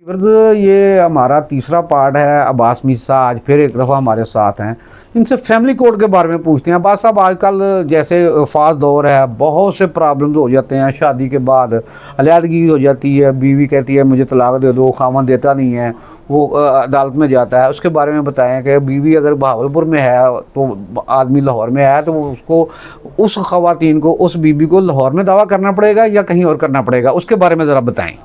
ये हमारा तीसरा पार्ट है। अब्बास मिर्ज़ा आज फिर एक दफ़ा हमारे साथ हैं। इनसे फैमिली कोड के बारे में पूछते हैं। अब्बास साहब, आजकल जैसे फास्ट दौर है, बहुत से प्रॉब्लम्स हो जाते हैं। शादी के बाद अलहदगी हो जाती है, बीवी कहती है मुझे तलाक दे दो, खामन देता नहीं है, वो अदालत में जाता है। उसके बारे में बताएं कि बीवी अगर बहावलपुर में है तो आदमी लाहौर में है, तो उसको उस ख़वातीन को, उस बीवी को लाहौर में दावा करना पड़ेगा या कहीं और करना पड़ेगा? उसके बारे में ज़रा बताएँ।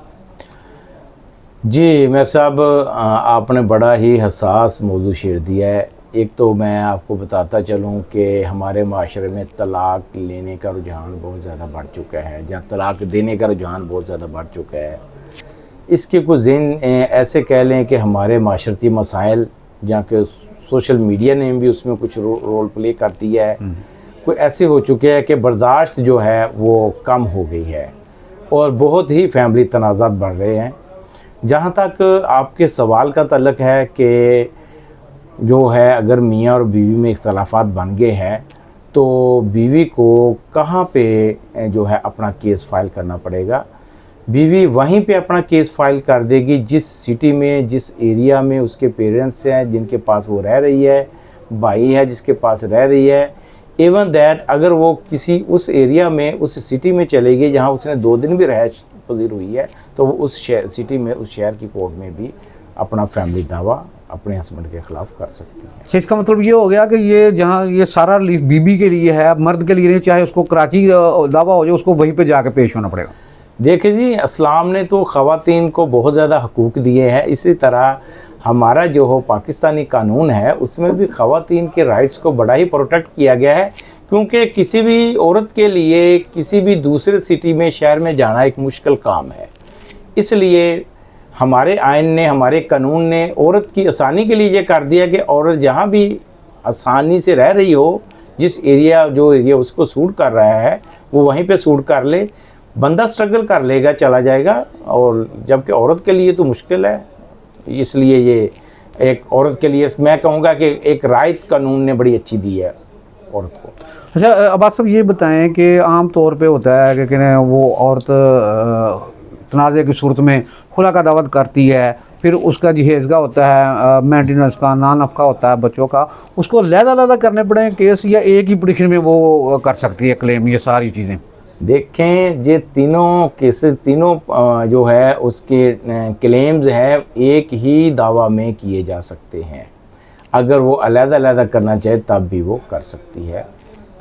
जी मेयर साहब, आपने बड़ा ही हसास मौजू छेड़ दिया है। एक तो मैं आपको बताता चलूँ कि हमारे माशरे में तलाक लेने का रुझान बहुत ज़्यादा बढ़ चुका है, जहाँ तलाक देने का रुझान बहुत ज़्यादा बढ़ चुका है। इसके कुछ दिन ऐसे कह लें कि हमारे माशरती मसाइल, जहाँ के सोशल मीडिया ने भी उसमें कुछ रोल प्ले कर दिया है, कोई ऐसे हो चुके हैं कि बर्दाश्त जो है वो कम हो गई है और बहुत ही फैमिली तनाज़ात बढ़ रहे हैं। जहाँ तक आपके सवाल का तल्लक है कि जो है अगर मियाँ और बीवी में इख्तलाफात बन गए हैं तो बीवी को कहाँ पे जो है अपना केस फाइल करना पड़ेगा। बीवी वहीं पे अपना केस फाइल कर देगी जिस सिटी में, जिस एरिया में उसके पेरेंट्स हैं जिनके पास वो रह रही है, भाई है जिसके पास रह रही है। इवन दैट अगर वो किसी उस एरिया में, उस सिटी में चले गई जहाँ उसने 2 दिन भी रहायश पजीर हुई है, तो वो उस सिटी में, उस शहर की कोर्ट में भी अपना फैमिली दावा अपने हस्बैंड के ख़िलाफ़ कर सकती है। अच्छा, इसका मतलब ये हो गया कि ये जहाँ ये सारा बीबी के लिए है, मर्द के लिए नहीं, चाहे उसको कराची दावा हो जाए उसको वहीं पे जाके पेश होना पड़ेगा। देखिए जी, इस्लाम ने तो ख़वातीन को बहुत ज़्यादा हकूक़ दिए हैं। इसी तरह हमारा जो हो पाकिस्तानी कानून है उसमें भी ख़वातीन के राइट्स को बड़ा ही प्रोटेक्ट किया गया है, क्योंकि किसी भी औरत के लिए किसी भी दूसरे सिटी में, शहर में जाना एक मुश्किल काम है। इसलिए हमारे आइन ने, हमारे कानून ने औरत की आसानी के लिए ये कर दिया कि औरत जहाँ भी आसानी से रह रही हो, जिस एरिया, जो एरिया उसको सूट कर रहा है वो वहीं पे सूट कर ले। बंदा स्ट्रगल कर लेगा, चला जाएगा, और जबकि औरत के लिए तो मुश्किल है। इसलिए ये एक औरत के लिए मैं कहूँगा कि एक रायत कानून ने बड़ी अच्छी दी है औरत को। अच्छा अब्बास साहब, ये बताएं कि आम तौर पे होता है कि वो औरत तनाज़े की सूरत में खुला का दावत करती है, फिर उसका जहेज़ का होता है, मेंटेनेंस का, नानफ़का होता है बच्चों का, उसको अलग-अलग करने पड़े केस या एक ही पिटिशन में वो कर सकती है क्लेम, ये सारी चीज़ें? देखें, ये तीनों केसेस, तीनों जो है उसके क्लेम्स हैं एक ही दावा में किए जा सकते हैं। अगर वो अलग-अलग करना चाहे तब भी वो कर सकती है,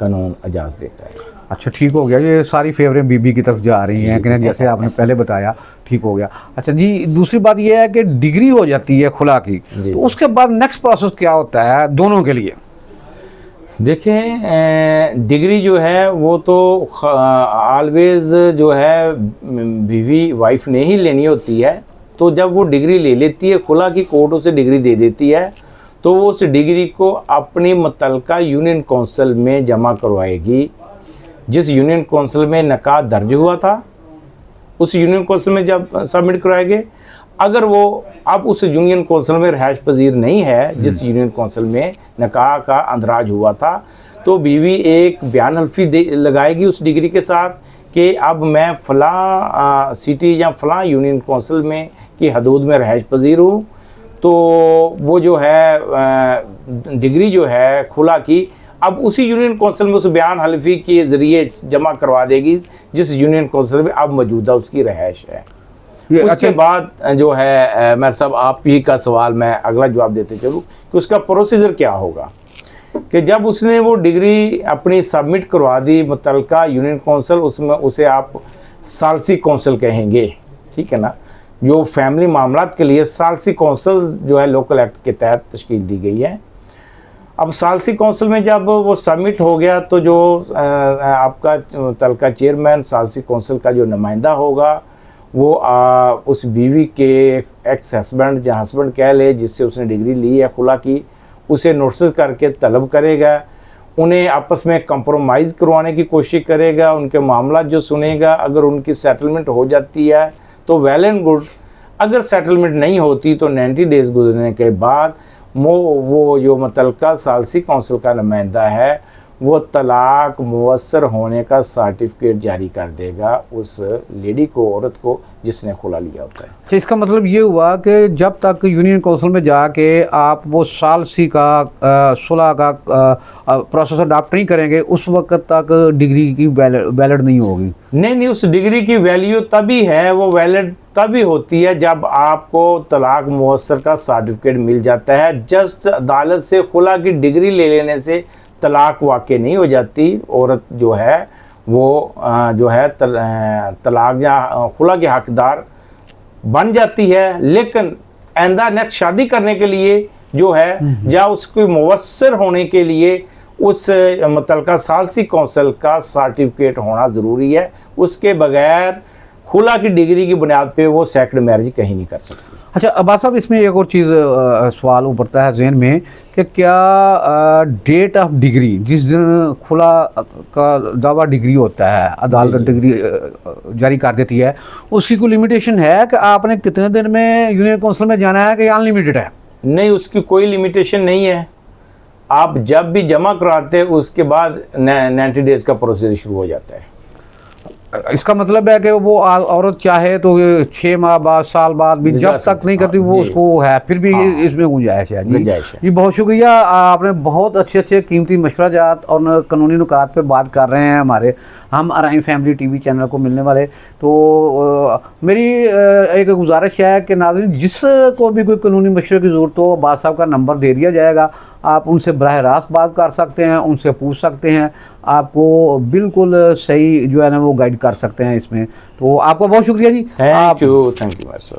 कानून इजाज़त देता है। अच्छा, ठीक हो गया। ये सारी फेवरेट बीबी की तरफ जा रही हैं कि जैसे आपने पहले बताया, ठीक हो गया। अच्छा जी, दूसरी बात ये है कि डिग्री हो जाती है खुला की, तो उसके बाद नेक्स्ट प्रोसेस क्या होता है दोनों के लिए? देखें, डिग्री जो है वो तो ऑलवेज़ जो है बीवी वाइफ ने ही लेनी होती है। तो जब वो डिग्री ले लेती है, खुला की कोर्ट उसे डिग्री दे देती है, तो वो उस डिग्री को अपनी मुतल्लिका यूनियन कौंसिल में जमा करवाएगी। जिस यूनियन कौंसिल में निकाह दर्ज हुआ था उस यूनियन कौंसिल में जब सबमिट करवाएंगे, अगर वो अब उस यूनियन कौंसिल में रहायश पजीर नहीं है जिस यूनियन कौंसिल में निकाह का अंदराज हुआ था, तो बीवी एक बयान हल्फी लगाएगी उस डिग्री के साथ कि अब मैं फ़लाँ सिटी या फ़लाँ यूनियन कौंसिल में की हदूद में रहायश पजीर हूँ। तो वो जो है डिग्री जो है खुला की अब उसी यूनियन कौंसिल में उस बयान हल्फी के ज़रिए जमा करवा देगी जिस यूनियन कौंसिल में अब मौजूदा उसकी रहायश है। उसके बाद जो है मेरे साहब, आप ही का सवाल मैं अगला जवाब देते चलूँ कि उसका प्रोसीजर क्या होगा। कि जब उसने वो डिग्री अपनी सबमिट करवा दी मुतल्लिका यूनियन कौंसिल, उसमें उसे आप सालसी कौंसिल कहेंगे, ठीक है ना। जो फैमिली मामलात के लिए सालसी कौंसिल जो है लोकल एक्ट के तहत तश्कील दी गई है। अब सालसी कौंसिल में जब वो सबमिट हो गया तो जो आपका मुतल्लिका चेयरमैन, सालसी कौंसिल का जो नुमाइंदा होगा, वो उस बीवी के एक्स हस्बैंड, या हस्बैंड कह ले जिससे उसने डिग्री ली है खुला की, उसे नोटिस करके तलब करेगा, उन्हें आपस में कंप्रोमाइज़ करवाने की कोशिश करेगा, उनके मामला जो सुनेगा। अगर उनकी सेटलमेंट हो जाती है तो वेल एंड गुड, अगर सेटलमेंट नहीं होती तो 90 डेज़ गुजरने के बाद वो जो मुतल्लिका सालसी कौंसिल का नुमाइंदा है वो तलाक मुवस्सर होने का सर्टिफिकेट जारी कर देगा उस लेडी को, औरत को जिसने खुला लिया होता है। अच्छा, इसका मतलब ये हुआ कि जब तक यूनियन काउंसिल में जाके आप वो साल सी का सुलह का प्रोसेस अडॉप्ट नहीं करेंगे, उस वक्त तक डिग्री की वैलिड नहीं होगी। नहीं, उस डिग्री की वैल्यू तभी है, वो वैलिड तभी होती है जब आपको तलाक मुवस्सर का सर्टिफिकेट मिल जाता है। जस्ट अदालत से खुला की डिग्री ले लेने से तलाक वाक़ई नहीं हो जाती। औरत जो है वो जो है तलाक या खुला के हकदार बन जाती है, लेकिन आइंदा नेक्स्ट शादी करने के लिए जो है या उसको मुवस्सर होने के लिए उस मुतल्लिका सालसी कौंसिल का सर्टिफिकेट होना ज़रूरी है। उसके बगैर खुला की डिग्री की बुनियाद पे वो सेकंड मैरिज कहीं नहीं कर सकती। अच्छा अब्बास साहब, इसमें एक और चीज़ सवाल उभरता है जहन में कि क्या डेट ऑफ डिग्री, जिस दिन खुला का दावा डिग्री होता है, अदालत डिग्री जारी कर देती है, उसकी कोई लिमिटेशन है कि आपने कितने दिन में यूनियन काउंसिल में जाना है कि अनलिमिटेड है? नहीं, उसकी कोई लिमिटेशन नहीं है। आप जब भी जमा कराते हैं उसके बाद 90 डेज़ का प्रोसीजर शुरू हो जाता है। इसका मतलब है कि वो औरत चाहे तो 6 माह बाद, साल बाद भी जब तक नहीं करती वो उसको है, फिर भी इसमें गुंजाइश है। जी बहुत शुक्रिया, आपने बहुत अच्छे कीमती मशवराजात और कानूनी नुकात पे बात कर रहे हैं हमारे हम अराइम फैमिली टीवी चैनल को मिलने वाले। तो मेरी एक गुजारिश है कि नाज़रीन जिसको भी कोई कानूनी मशवरे की ज़रूरत हो, अब्बास साहब का नंबर दे दिया जाएगा, आप उनसे बराह रास्त बात कर सकते हैं, उनसे पूछ सकते हैं, आपको बिल्कुल सही जो है ना वो गाइड कर सकते हैं इसमें। तो आपका बहुत शुक्रिया जी। Thank you sir.